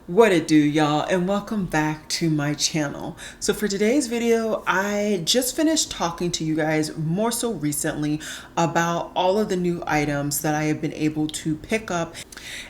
What it do, y'all, and welcome back to my channel. So for today's video, I just finished talking to you guys more so recently about all of the new items that I have been able to pick up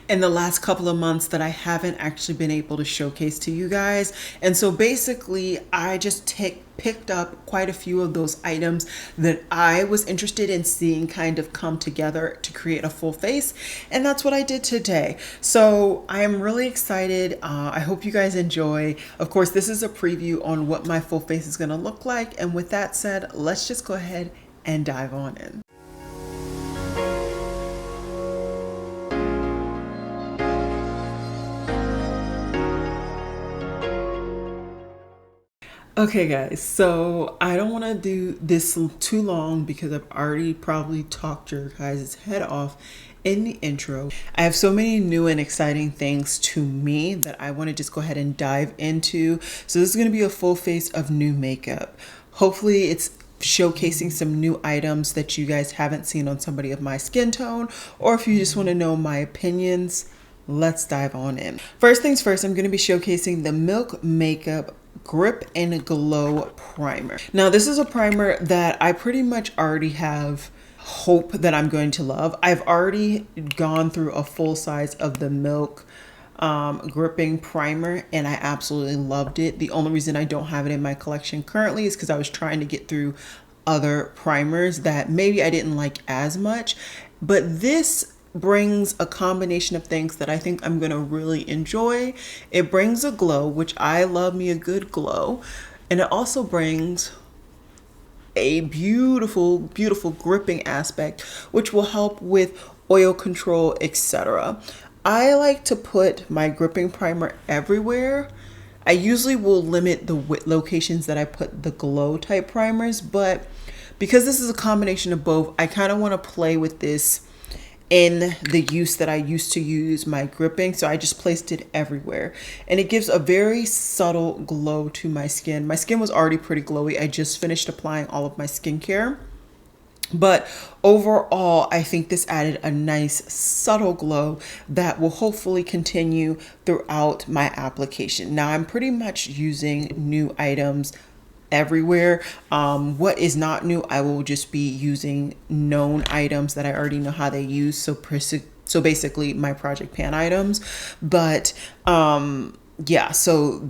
in the last couple of months that I haven't actually been able to showcase to you guys. And so basically I just picked up quite a few of those items that I was interested in seeing kind of come together to create a full face, and that's what I did today. So I am really excited. I hope you guys enjoy. Of course, this is a preview on what my full face is going to look like, and with that said, let's just go ahead and dive on in. Okay guys, so I don't want to do this too long because I've already probably talked your guys' head off in the intro. I have so many new and exciting things to me that I want to just go ahead and dive into. So this is going to be a full face of new makeup. Hopefully it's showcasing some new items that you guys haven't seen on somebody of my skin tone, or if you just want to know my opinions, let's dive on in. First things first, I'm going to be showcasing the Milk Makeup Grip and Glow Primer. Now this is a primer that I pretty much already have hope that I'm going to love. I've already gone through a full size of the Milk gripping primer and I absolutely loved it. The only reason I don't have it in my collection currently is because I was trying to get through other primers that maybe I didn't like as much, but this brings a combination of things that I think I'm gonna really enjoy. It brings a glow, which I love me a good glow, and it also brings a beautiful gripping aspect, which will help with oil control, etc. I like to put my gripping primer everywhere. I usually will limit the locations that I put the glow type primers, but because this is a combination of both, I kind of want to play with this in the use that I used to use my gripping. So I just placed it everywhere and it gives a very subtle glow to my skin. My skin was already pretty glowy. I just finished applying all of my skincare, but overall I think this added a nice subtle glow that will hopefully continue throughout my application. Now I'm pretty much using new items everywhere. What is not new, I will just be using known items that I already know how they use. So basically my project pan items, but yeah, so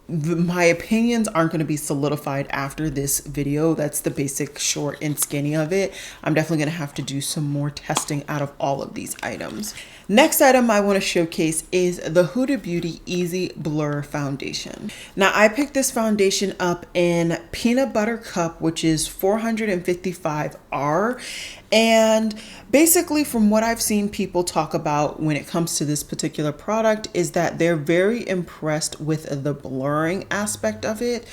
my opinions aren't going to be solidified after this video. That's the basic short and skinny of it. I'm definitely going to have to do some more testing out of all of these items. Next item I want to showcase is the Huda Beauty Easy Blur Foundation. Now I picked this foundation up in Peanut Butter Cup, which is 455R. And basically from what I've seen people talk about when it comes to this particular product is that they're very impressed with the blurring aspect of it.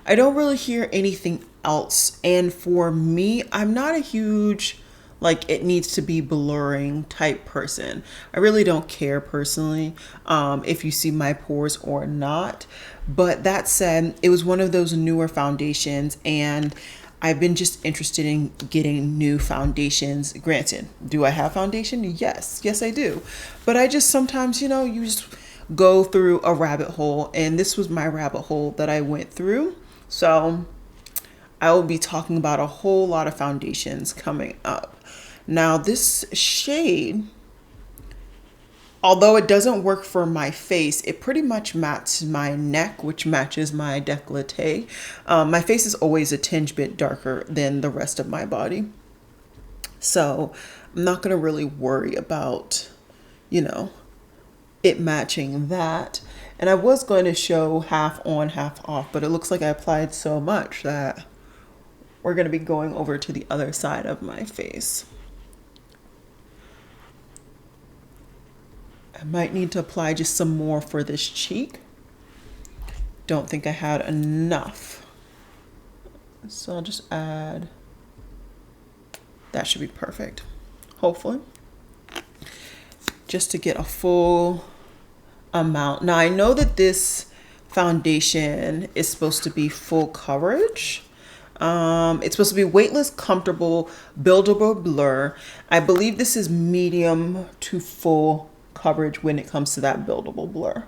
I don't really hear anything else. And for me, I'm not a huge like it needs to be blurring type person. I really don't care personally if you see my pores or not. But that said, it was one of those newer foundations and I've been just interested in getting new foundations. Granted, do I have foundation? Yes, I do. But I just sometimes, you just go through a rabbit hole, and this was my rabbit hole that I went through. So I will be talking about a whole lot of foundations coming up. Now this shade, although it doesn't work for my face, it pretty much matches my neck, which matches my décolleté. My face is always a tinge bit darker than the rest of my body. So I'm not going to really worry about, it matching that. And I was going to show half on, half off, but it looks like I applied so much that we're going to be going over to the other side of my face. I might need to apply just some more for this cheek. Don't think I had enough. So I'll just add, that should be perfect, hopefully. Just to get a full amount. Now I know that this foundation is supposed to be full coverage. It's supposed to be weightless, comfortable, buildable blur. I believe this is medium to full coverage when it comes to that buildable blur.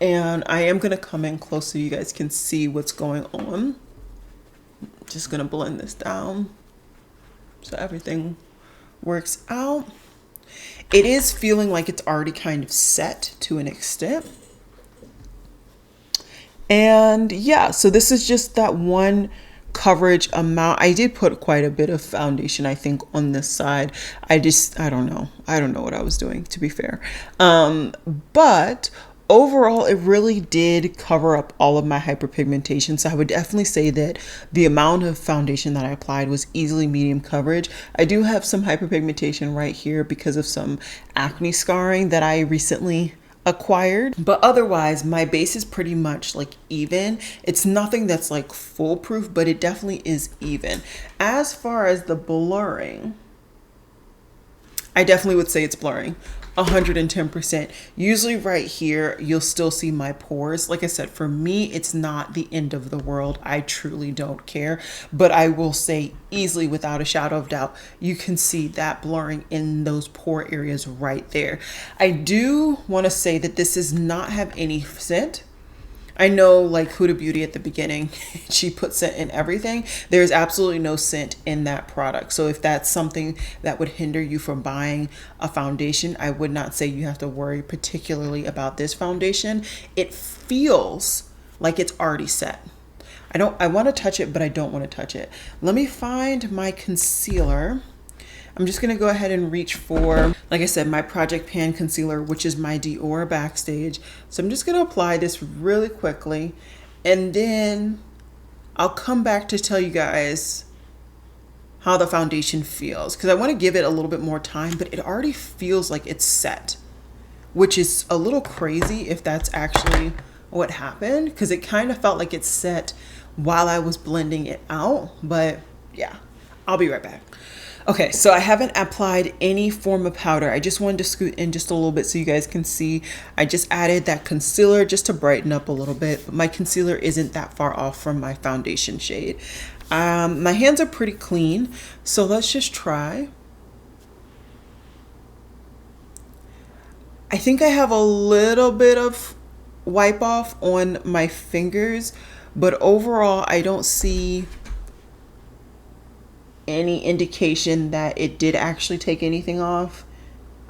And I am going to come in close so you guys can see what's going on. Just going to blend this down so everything works out. It is feeling like it's already kind of set to an extent. And yeah, so this is just that one coverage amount. I did put quite a bit of foundation, I think, on this side. I don't know. I don't know what I was doing, to be fair. But overall, it really did cover up all of my hyperpigmentation. So I would definitely say that the amount of foundation that I applied was easily medium coverage. I do have some hyperpigmentation right here because of some acne scarring that I recently acquired, but otherwise my base is pretty much like even. It's nothing that's like foolproof, but it definitely is even. As far as the blurring, I definitely would say it's blurring 110%. Usually right here, you'll still see my pores. Like I said, for me, it's not the end of the world. I truly don't care, but I will say easily without a shadow of doubt, you can see that blurring in those pore areas right there. I do want to say that this does not have any scent. I know like Huda Beauty at the beginning, she put scent in everything. There's absolutely no scent in that product. So if that's something that would hinder you from buying a foundation, I would not say you have to worry particularly about this foundation. It feels like it's already set. I want to touch it, but I don't want to touch it. Let me find my concealer. I'm just going to go ahead and reach for, like I said, my Project Pan concealer, which is my Dior Backstage. So I'm just going to apply this really quickly, and then I'll come back to tell you guys how the foundation feels, because I want to give it a little bit more time, but it already feels like it's set, which is a little crazy if that's actually what happened, because it kind of felt like it's set while I was blending it out. But yeah, I'll be right back. Okay, so I haven't applied any form of powder. I just wanted to scoot in just a little bit so you guys can see. I just added that concealer just to brighten up a little bit, but my concealer isn't that far off from my foundation shade. My hands are pretty clean, so let's just try. I think I have a little bit of wipe off on my fingers, but overall I don't see any indication that it did actually take anything off.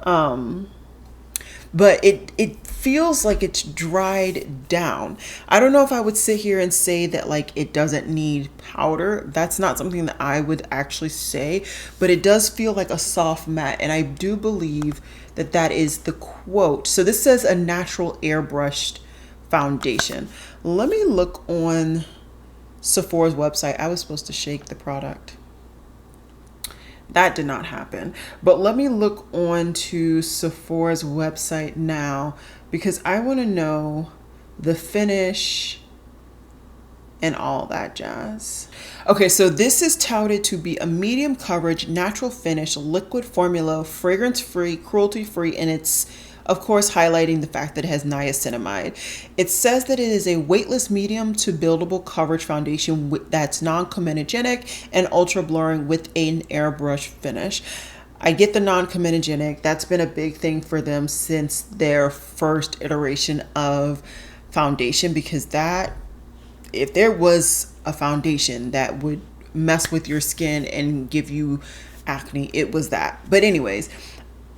But it feels like it's dried down. I don't know if I would sit here and say that like it doesn't need powder. That's not something that I would actually say, but it does feel like a soft matte, and I do believe that that is the quote. So this says a natural airbrushed foundation. Let me look on Sephora's website. I was supposed to shake the product. That did not happen. But let me look on to Sephora's website now, because I want to know the finish and all that jazz. Okay, so this is touted to be a medium coverage, natural finish, liquid formula, fragrance-free, cruelty-free, and it's of course highlighting the fact that it has niacinamide. It says that it is a weightless medium to buildable coverage foundation that's non-comedogenic and ultra blurring with an airbrush finish. I get the non-comedogenic. That's been a big thing for them since their first iteration of foundation, because that, if there was a foundation that would mess with your skin and give you acne, it was that. But anyways,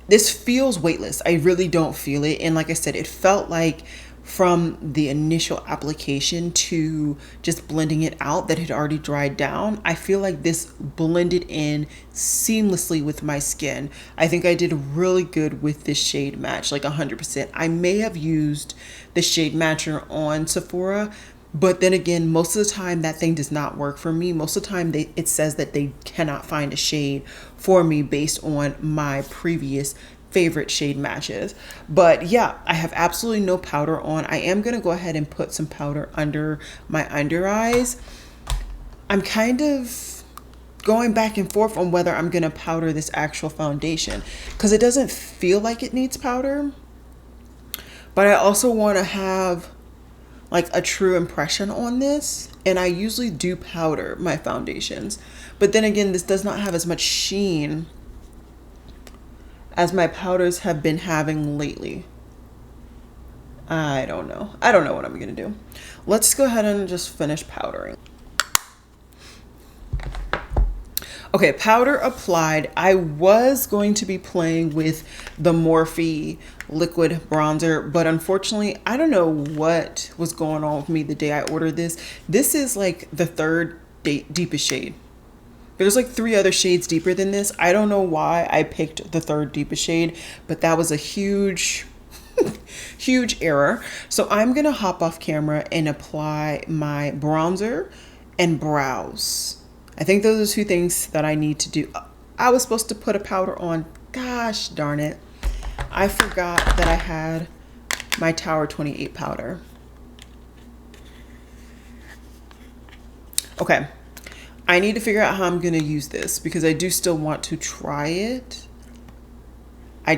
this feels weightless. I really don't feel it. And like I said, it felt like from the initial application to just blending it out that had already dried down, I feel like this blended in seamlessly with my skin. I think I did really good with this shade match, like 100%. I may have used the shade matcher on Sephora, but then again, most of the time that thing does not work for me. Most of the time it says that they cannot find a shade for me based on my previous favorite shade matches. But yeah, I have absolutely no powder on. I am going to go ahead and put some powder under my under eyes. I'm kind of going back and forth on whether I'm going to powder this actual foundation, because it doesn't feel like it needs powder. But I also want to have like a true impression on this, and I usually do powder my foundations, but then again, this does not have as much sheen as my powders have been having lately. I don't know. I don't know what I'm gonna do. Let's go ahead and just finish powdering. Okay, powder applied. I was going to be playing with the Morphe liquid bronzer, but unfortunately, I don't know what was going on with me the day I ordered this. This is like the third deepest shade. There's like 3 other shades deeper than this. I don't know why I picked the third deepest shade, but that was a huge huge error. So I'm gonna hop off camera and apply my bronzer and brows. I think those are 2 things that I need to do. I was supposed to put a powder on. Gosh darn it. I forgot that I had my Tower 28 powder. Okay. I need to figure out how I'm going to use this because I do still want to try it. I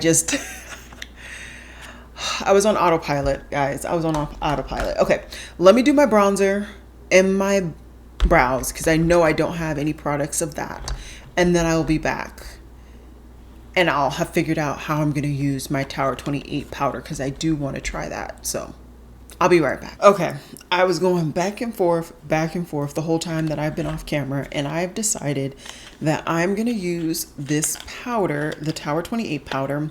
was on autopilot, guys. I was on autopilot. Okay. Let me do my bronzer and my brows because I know I don't have any products of that, and then I'll be back and I'll have figured out how I'm going to use my Tower 28 powder because I do want to try that. So I'll be right back. Okay, I was going back and forth the whole time that I've been off camera, and I've decided that I'm going to use this powder, the Tower 28 powder,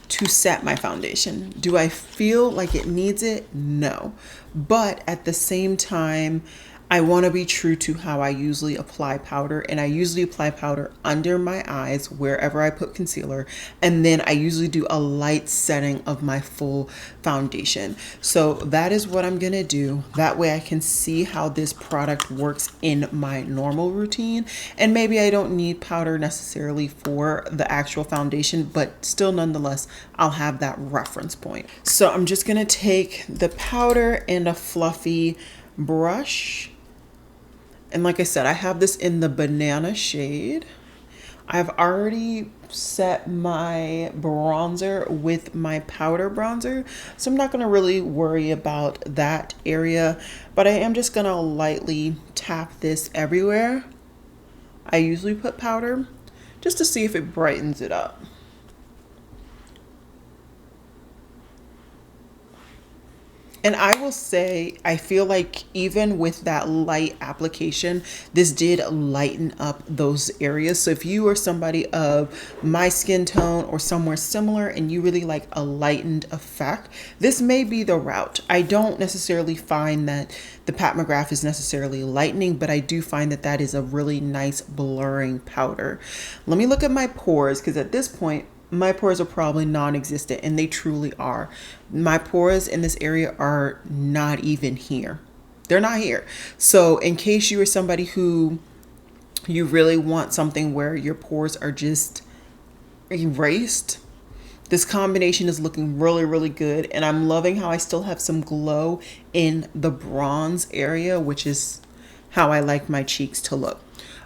to set my foundation. Do I feel like it needs it? No. But at the same time, I want to be true to how I usually apply powder, and I usually apply powder under my eyes wherever I put concealer, and then I usually do a light setting of my full foundation. So that is what I'm gonna do. That way I can see how this product works in my normal routine, and maybe I don't need powder necessarily for the actual foundation, but still nonetheless I'll have that reference point. So I'm just gonna take the powder and a fluffy brush. And like I said, I have this in the banana shade. I've already set my bronzer with my powder bronzer, so I'm not going to really worry about that area, but I am just going to lightly tap this everywhere. I usually put powder just to see if it brightens it up. And I will say, I feel like even with that light application, this did lighten up those areas. So if you are somebody of my skin tone or somewhere similar and you really like a lightened effect, this may be the route. I don't necessarily find that the Pat McGrath is necessarily lightening, but I do find that that is a really nice blurring powder. Let me look at my pores, because at this point, my pores are probably non-existent, and they truly are. My pores in this area are not even here. They're not here. So in case you are somebody who you really want something where your pores are just erased, this combination is looking really, really good. And I'm loving how I still have some glow in the bronze area, which is how I like my cheeks to look.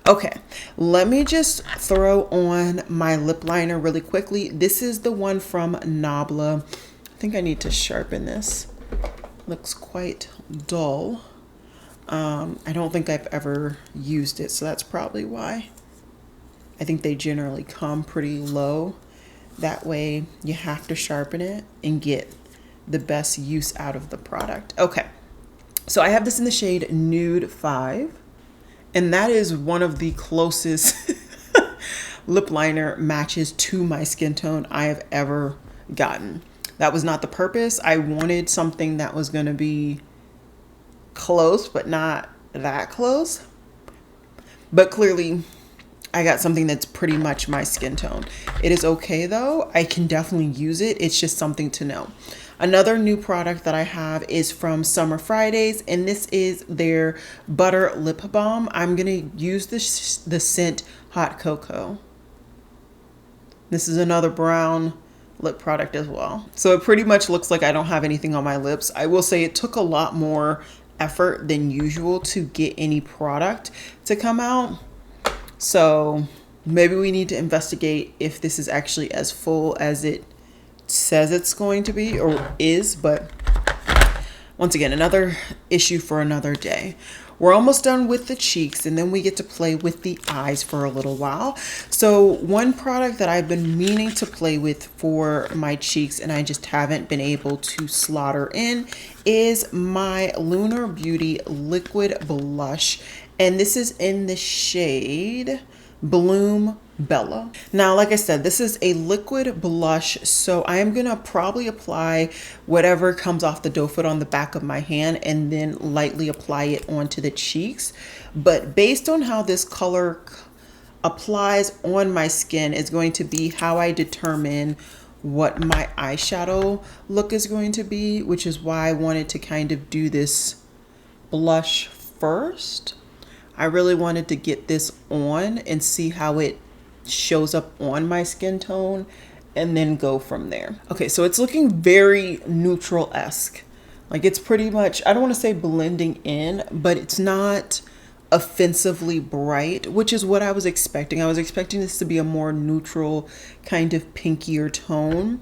Okay, let me just throw on my lip liner really quickly. This is the one from Nabla. I think I need to sharpen this. Looks quite dull. I don't think I've ever used it, so that's probably why. I think they generally come pretty low. That way you have to sharpen it and get the best use out of the product. Okay, so I have this in the shade Nude 5. And that is one of the closest lip liner matches to my skin tone I have ever gotten. That was not the purpose. I wanted something that was going to be close, but not that close. But clearly, I got something that's pretty much my skin tone. It is okay though. I can definitely use it. It's just something to know. Another new product that I have is from Summer Fridays, and this is their Butter Lip Balm. I'm going to use the scent Hot Cocoa. This is another brown lip product as well. So it pretty much looks like I don't have anything on my lips. I will say it took a lot more effort than usual to get any product to come out. So maybe we need to investigate if this is actually as full as it says it's going to be or is. But once again, another issue for another day. we're almost done with the cheeks, and then we get to play with the eyes for a little while. So one product that I've been meaning to play with for my cheeks and I just haven't been able to slaughter in is my Lunar Beauty liquid blush, and this is in the shade Bloom Bella. Now, like I said, this is a liquid blush, so I am gonna probably apply whatever comes off the doe foot on the back of my hand and then lightly apply it onto the cheeks. But based on how this color applies on my skin is going to be how I determine what my eyeshadow look is going to be, which is why I wanted to kind of do this blush first. I really wanted to get this on and see how it shows up on my skin tone and then go from there. Okay, so it's looking very neutral-esque. Like it's pretty much, I don't want to say blending in, but it's not offensively bright, which is what I was expecting. I was expecting this to be a more neutral kind of pinkier tone.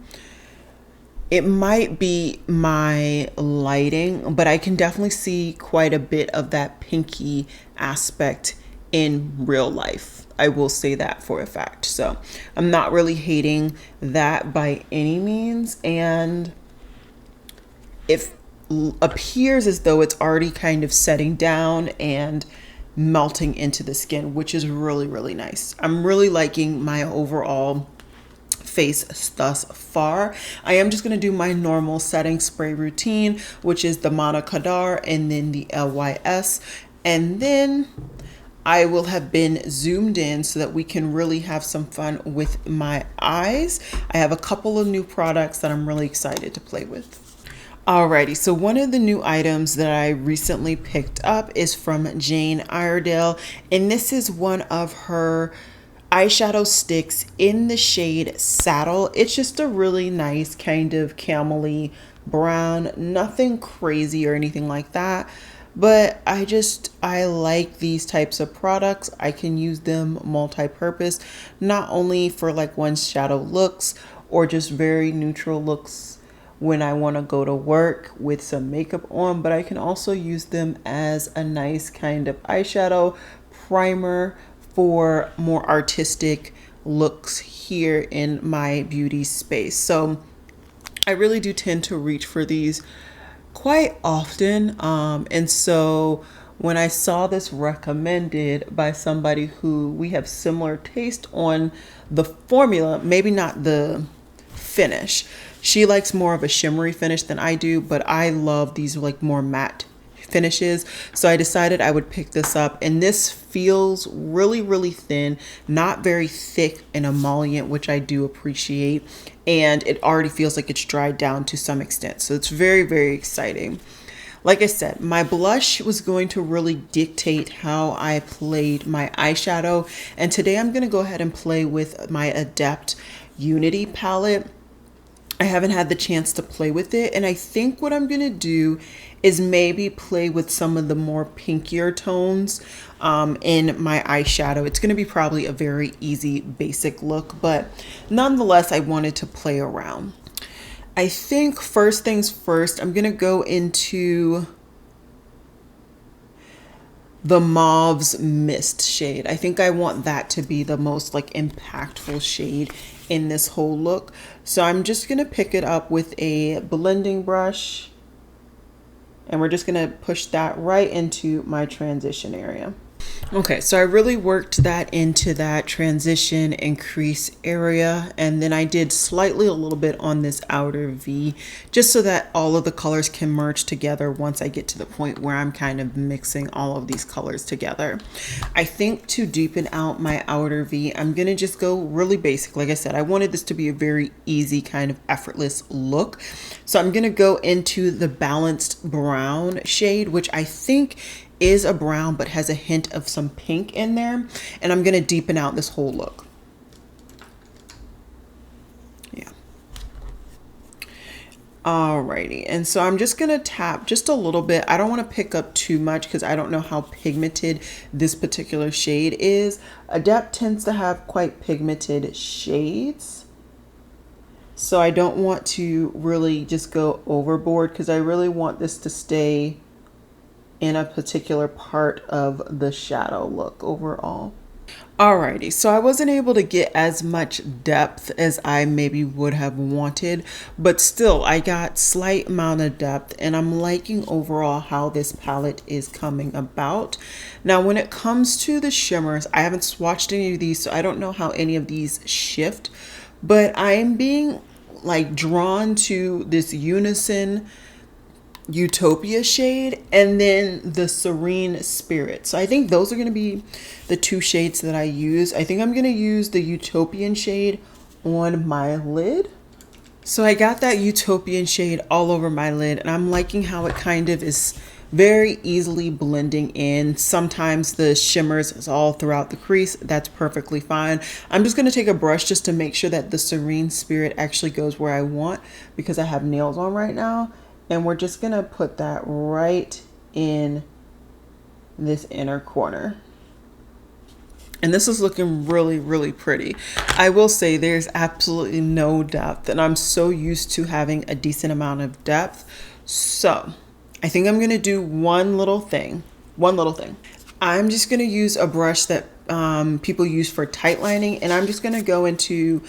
It might be my lighting, but I can definitely see quite a bit of that pinky aspect in real life. I will say that for a fact. So I'm not really hating that by any means. And it appears as though it's already kind of setting down and melting into the skin, which is really, really nice. I'm really liking my overall face thus far. I am just going to do my normal setting spray routine, which is the Monokodar and then the LYS, and then I will have been zoomed in so that we can really have some fun with my eyes. I have a couple of new products that I'm really excited to play with. Alrighty, so one of the new items that I recently picked up is from Jane Iredale, and this is one of her eyeshadow sticks in the shade Saddle. It's just a really nice kind of camely brown, nothing crazy or anything like that, but I like these types of products. I can use them multi-purpose, not only for like one shadow looks or just very neutral looks when I want to go to work with some makeup on, but I can also use them as a nice kind of eyeshadow primer for more artistic looks here in my beauty space. So I really do tend to reach for these quite often. And so when I saw this recommended by somebody who we have similar taste on the formula, maybe not the finish. She likes more of a shimmery finish than I do, but I love these like more matte finishes. So I decided I would pick this up, and this feels really, really thin, not very thick and emollient, which I do appreciate. And it already feels like it's dried down to some extent. So it's very, very exciting. Like I said, my blush was going to really dictate how I played my eyeshadow. And today I'm going to go ahead and play with my Adept Unity palette. I haven't had the chance to play with it, and I think what I'm gonna do is maybe play with some of the more pinkier tones in my eyeshadow. It's gonna be probably a very easy basic look, but nonetheless I wanted to play around. I think first things first, I'm gonna go into the Mauve's Mist shade. I think I want that to be the most like impactful shade in this whole look. So I'm just gonna pick it up with a blending brush, and we're just gonna push that right into my transition area. Okay, so I really worked that into that transition and crease area, and then I did slightly a little bit on this outer V, just so that all of the colors can merge together once I get to the point where I'm kind of mixing all of these colors together. I think to deepen out my outer V, I'm gonna just go really basic. Like I said, I wanted this to be a very easy kind of effortless look. So I'm gonna go into the Balanced Brown shade, which I think is a brown but has a hint of some pink in there, and I'm gonna deepen out this whole look. Yeah. Alrighty, and so I'm just gonna tap just a little bit. I don't want to pick up too much because I don't know how pigmented this particular shade is. Adept tends to have quite pigmented shades, so I don't want to really just go overboard because I really want this to stay in a particular part of the shadow look overall. Alrighty, so I wasn't able to get as much depth as I maybe would have wanted, but still I got slight amount of depth, and I'm liking overall how this palette is coming about. Now when it comes to the shimmers, I haven't swatched any of these, so I don't know how any of these shift, but I'm being like drawn to this Unison Utopia shade and then the Serene Spirit. So I think those are going to be the two shades that I use. I think I'm going to use the Utopian shade on my lid. So I got that Utopian shade all over my lid, and I'm liking how it kind of is very easily blending in. Sometimes the shimmers is all throughout the crease. That's perfectly fine. I'm just going to take a brush just to make sure that the Serene Spirit actually goes where I want, because I have nails on right now. And we're just going to put that right in this inner corner. And this is looking really, really pretty. I will say there's absolutely no depth, and I'm so used to having a decent amount of depth. So I think I'm going to do one little thing. I'm just going to use a brush that people use for tight lining, and I'm just going to go into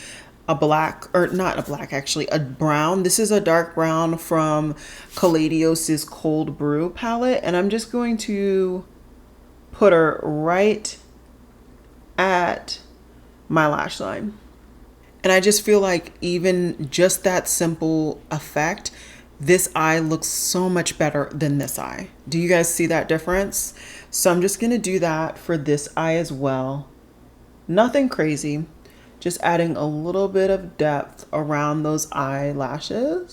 a black, or not a black, actually a brown. This is a dark brown from Caladios's Cold Brew palette, and I'm just going to put her right at my lash line. And I just feel like even just that simple effect, this eye looks so much better than this eye. Do you guys see that difference? So I'm just gonna do that for this eye as well. Nothing crazy. Just adding a little bit of depth around those eyelashes.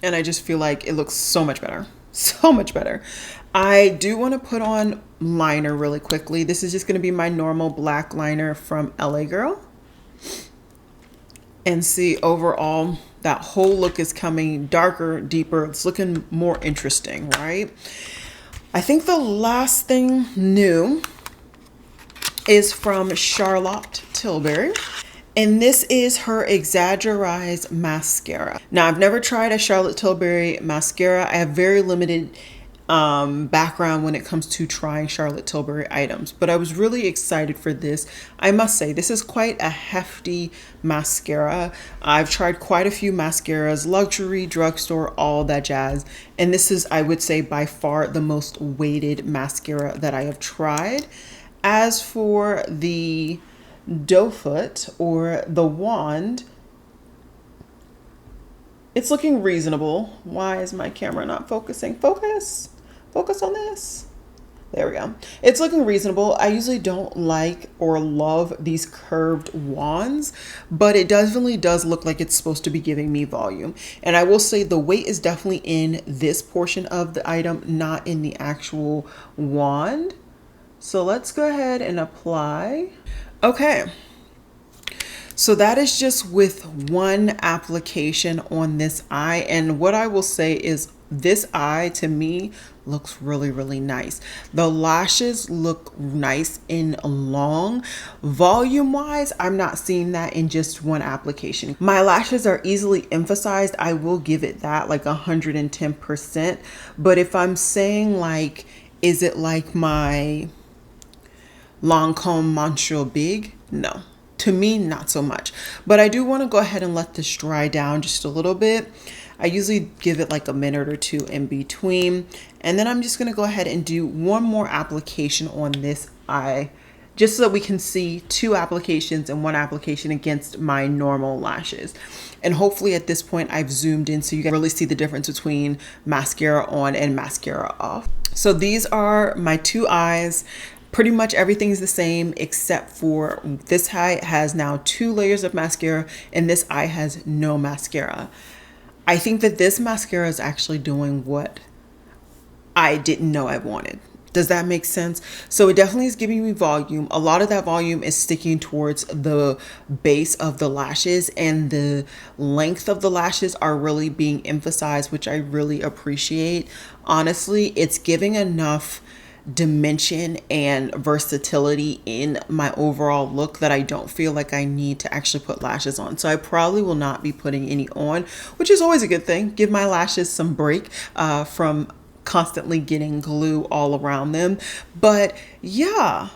And I just feel like it looks so much better. So much better. I do want to put on liner really quickly. This is just going to be my normal black liner from LA Girl. And see, overall, that whole look is coming darker, deeper. It's looking more interesting, right? I think the last thing new is from Charlotte Tilbury. And this is her Exaggerize mascara. Now, I've never tried a Charlotte Tilbury mascara. I have very limited background when it comes to trying Charlotte Tilbury items, but I was really excited for this. I must say, this is quite a hefty mascara. I've tried quite a few mascaras, luxury, drugstore, all that jazz. And this is, I would say, by far the most weighted mascara that I have tried. As for the doe foot or the wand, it's looking reasonable. Why is my camera not focusing? Focus on this. There we go. It's looking reasonable. I usually don't like or love these curved wands, but it definitely does look like it's supposed to be giving me volume. And I will say the weight is definitely in this portion of the item, not in the actual wand. So let's go ahead and apply. Okay, so that is just with one application on this eye. And what I will say is this eye to me looks really, really nice. The lashes look nice and long. Volume wise, I'm not seeing that in just one application. My lashes are easily emphasized. I will give it that, like 110%. But if I'm saying like, is it like my Lancome Montreal Big? No, to me, not so much. But I do want to go ahead and let this dry down just a little bit. I usually give it like a minute or two in between. And then I'm just going to go ahead and do one more application on this eye, just so that we can see two applications and one application against my normal lashes. And hopefully at this point I've zoomed in so you can really see the difference between mascara on and mascara off. So these are my two eyes. Pretty much everything's the same except for this eye has now 2 layers of mascara and this eye has no mascara. I think that this mascara is actually doing what I didn't know I wanted. Does that make sense? So it definitely is giving me volume. A lot of that volume is sticking towards the base of the lashes, and the length of the lashes are really being emphasized, which I really appreciate. Honestly, it's giving enough dimension and versatility in my overall look that I don't feel like I need to actually put lashes on. So I probably will not be putting any on, which is always a good thing. Give my lashes some break from constantly getting glue all around them. But yeah.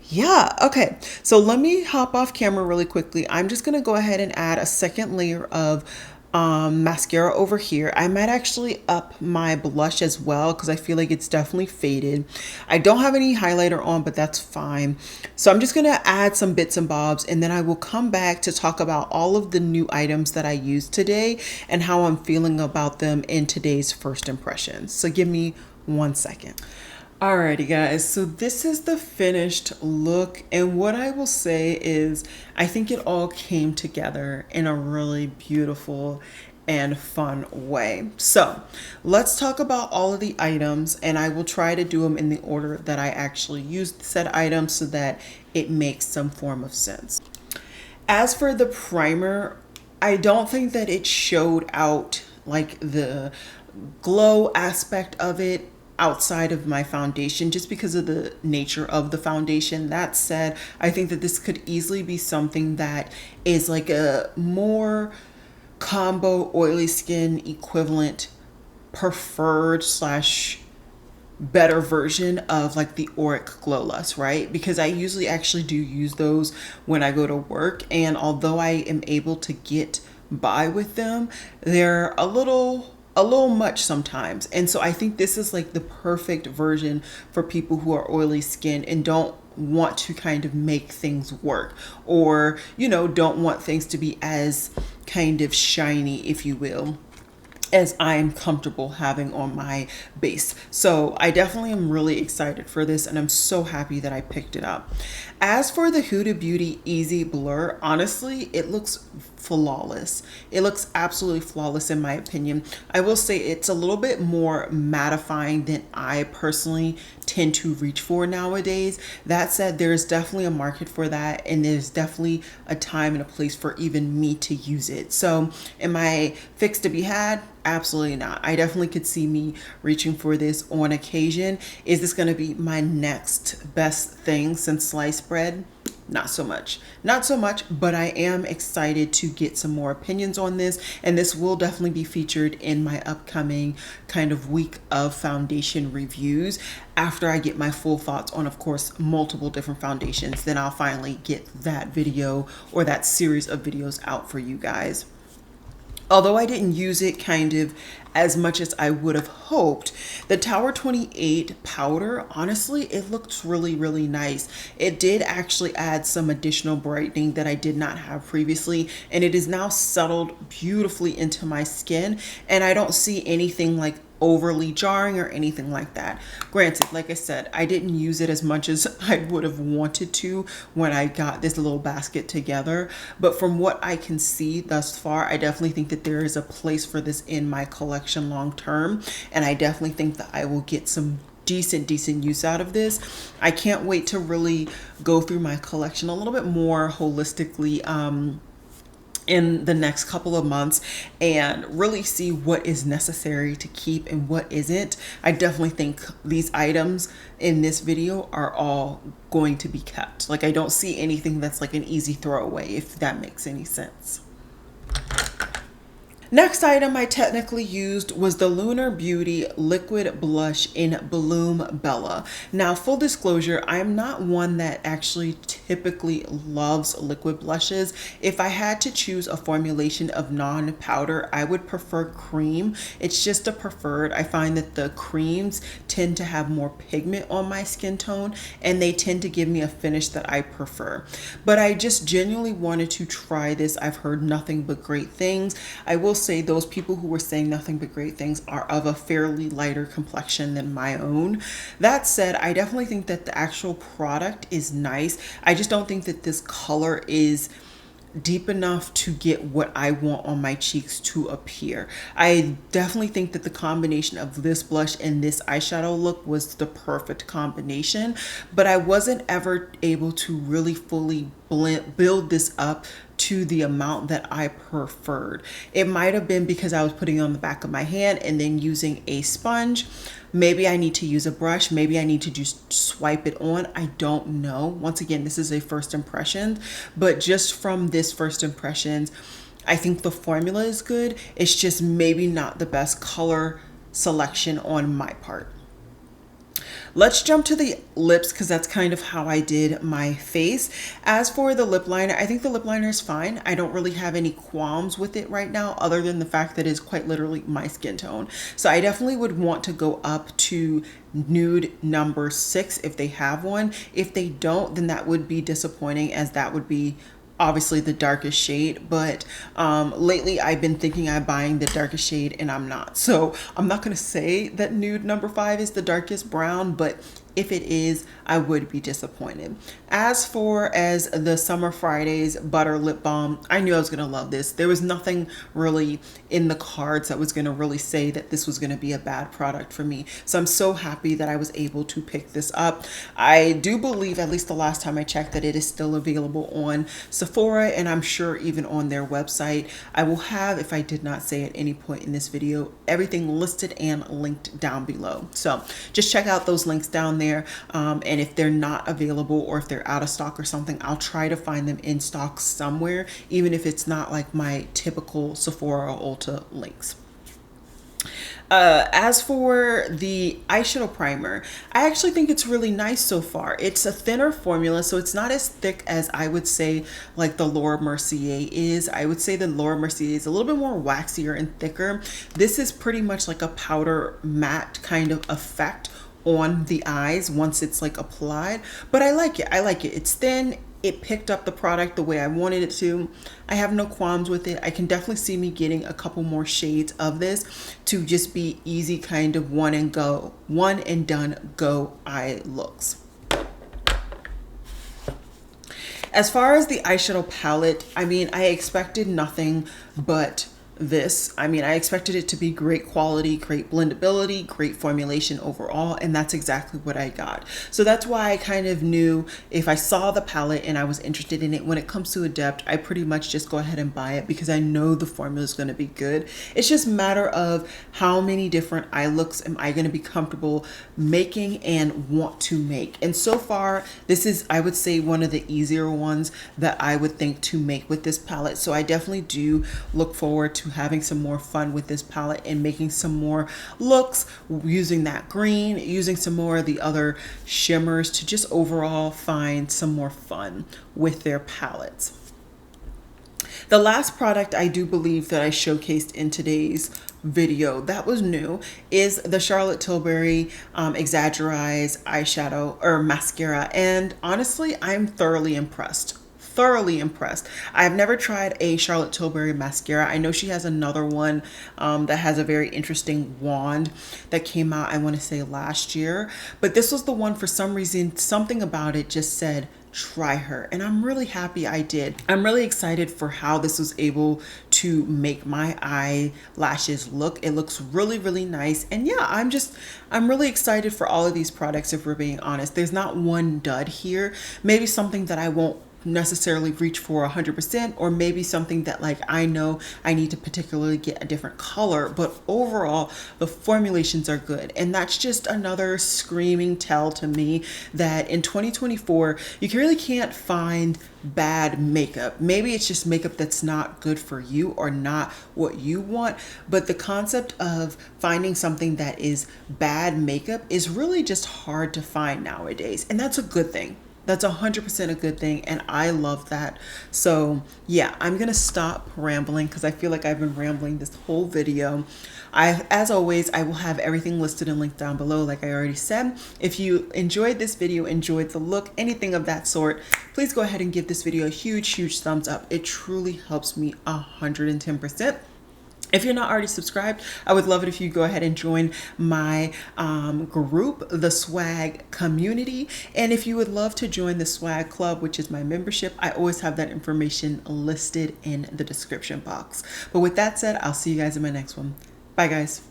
Yeah, okay. So let me hop off camera really quickly. I'm just gonna go ahead and add a second layer of mascara over here. I might actually up my blush as well because I feel like it's definitely faded. I don't have any highlighter on, but that's fine. So I'm just gonna add some bits and bobs, and then I will come back to talk about all of the new items that I used today and how I'm feeling about them in today's first impressions. So give me 1 second. Alrighty guys, so this is the finished look, and what I will say is I think it all came together in a really beautiful and fun way. So let's talk about all of the items, and I will try to do them in the order that I actually used said items so that it makes some form of sense. As for the primer, I don't think that it showed out like the glow aspect of it outside of my foundation just because of the nature of the foundation. That said, I think that this could easily be something that is like a more combo oily skin equivalent, preferred slash better version of like the Auric Glow Lust, right? Because I usually actually do use those when I go to work, and although I am able to get by with them, they're a little much sometimes. And so I think this is like the perfect version for people who are oily skin and don't want to kind of make things work, or don't want things to be as kind of shiny, if you will, as I'm comfortable having on my base. So I definitely am really excited for this, and I'm so happy that I picked it up. As for the Huda Beauty Easy Blur, honestly, it looks flawless. It looks absolutely flawless in my opinion. I will say it's a little bit more mattifying than I personally tend to reach for nowadays. That said, there's definitely a market for that, and there's definitely a time and a place for even me to use it. So am I fixed to be had? Absolutely not. I definitely could see me reaching for this on occasion. Is this going to be my next best thing since sliced bread? Not so much. Not so much, but I am excited to get some more opinions on this, and this will definitely be featured in my upcoming kind of week of foundation reviews. After I get my full thoughts on, of course, multiple different foundations, then I'll finally get that video or that series of videos out for you guys. Although I didn't use it kind of as much as I would have hoped, the Tower 28 powder, honestly, it looks really, really nice. It did actually add some additional brightening that I did not have previously, and it is now settled beautifully into my skin, and I don't see anything like overly jarring or anything like that. Granted, like I said, I didn't use it as much as I would have wanted to when I got this little basket together, but from what I can see thus far, I definitely think that there is a place for this in my collection long term, and I definitely think that I will get some decent use out of this. I can't wait to really go through my collection a little bit more holistically in the next couple of months and really see what is necessary to keep and what isn't. I definitely think these items in this video are all going to be kept. Like, I don't see anything that's like an easy throwaway, if that makes any sense. Next item I technically used was the Lunar Beauty Liquid Blush in Bloom Bella. Now, full disclosure, I'm not one that actually typically loves liquid blushes. If I had to choose a formulation of non-powder, I would prefer cream. It's just a preferred. I find that the creams tend to have more pigment on my skin tone, and they tend to give me a finish that I prefer. But I just genuinely wanted to try this. I've heard nothing but great things. I will say those people who were saying nothing but great things are of a fairly lighter complexion than my own. That said, I definitely think that the actual product is nice. I just don't think that this color is deep enough to get what I want on my cheeks to appear. I definitely think that the combination of this blush and this eyeshadow look was the perfect combination, but I wasn't ever able to really fully build this up to the amount that I preferred. It might have been because I was putting it on the back of my hand and then using a sponge. Maybe I need to use a brush. Maybe I need to just swipe it on. I don't know. Once again, this is a first impression, but just from this first impressions, I think the formula is good. It's just maybe not the best color selection on my part. Let's jump to the lips because that's kind of how I did my face. As for the lip liner, I think the lip liner is fine. I don't really have any qualms with it right now other than the fact that it's quite literally my skin tone. So I definitely would want to go up to nude number 6 if they have one. If they don't, then that would be disappointing, as that would be obviously the darkest shade. But lately I've been thinking I'm buying the darkest shade and I'm not. So I'm not going to say that nude number 5 is the darkest brown, but if it is, I would be disappointed. As for as the Summer Fridays Butter Lip Balm, I knew I was going to love this. There was nothing really in the cards that was going to really say that this was going to be a bad product for me. So I'm so happy that I was able to pick this up. I do believe, at least the last time I checked, that it is still available on Sephora, and I'm sure even on their website. I will have, if I did not say at any point in this video, everything listed and linked down below. So just check out those links down there. And if they're not available or if they're out of stock or something, I'll try to find them in stock somewhere, even if it's not like my typical Sephora or Ulta links. As for the eyeshadow primer, I actually think it's really nice so far. It's a thinner formula, so it's not as thick as I would say like the Laura Mercier is. I would say the Laura Mercier is a little bit more waxier and thicker. This is pretty much like a powder matte kind of effect on the eyes once it's like applied, but I like it. It's thin. It picked up the product the way I wanted it to. I have no qualms with it. I can definitely see me getting a couple more shades of this to just be easy kind of one and done go eye looks. As far as the eyeshadow palette, I mean, I expected nothing but this. I mean, I expected it to be great quality, great blendability, great formulation overall, and that's exactly what I got. So that's why I kind of knew if I saw the palette and I was interested in it, when it comes to Adept, I pretty much just go ahead and buy it because I know the formula is going to be good. It's just a matter of how many different eye looks am I going to be comfortable making and want to make. And so far, this is, I would say, one of the easier ones that I would think to make with this palette. So I definitely do look forward to having some more fun with this palette and making some more looks using that green, using some more of the other shimmers to just overall find some more fun with their palettes. The last product I do believe that I showcased in today's video that was new is the Charlotte Tilbury Exaggerize eyeshadow or mascara, and honestly I'm thoroughly impressed. I have never tried a Charlotte Tilbury mascara. I know she has another one that has a very interesting wand that came out, I want to say last year, but this was the one, for some reason, something about it just said try her, and I'm really happy I did. I'm really excited for how this was able to make my eyelashes look. It looks really, really nice, and yeah, I'm really excited for all of these products. If we're being honest, there's not one dud here. Maybe something that I won't necessarily reach for 100%, or maybe something that like I know I need to particularly get a different color, but overall the formulations are good. And that's just another screaming tell to me that in 2024 you really can't find bad makeup. Maybe it's just makeup that's not good for you or not what you want, but the concept of finding something that is bad makeup is really just hard to find nowadays, and that's a good thing. That's 100% a good thing, and I love that. So yeah, I'm gonna stop rambling because I feel like I've been rambling this whole video. As always, I will have everything listed and linked down below, like I already said. If you enjoyed this video, enjoyed the look, anything of that sort, please go ahead and give this video a huge thumbs up. It truly helps me 110%. If you're not already subscribed, I would love it if you go ahead and join my group, the Swag Community. And if you would love to join the Swag Club, which is my membership, I always have that information listed in the description box. But with that said, I'll see you guys in my next one. Bye, guys.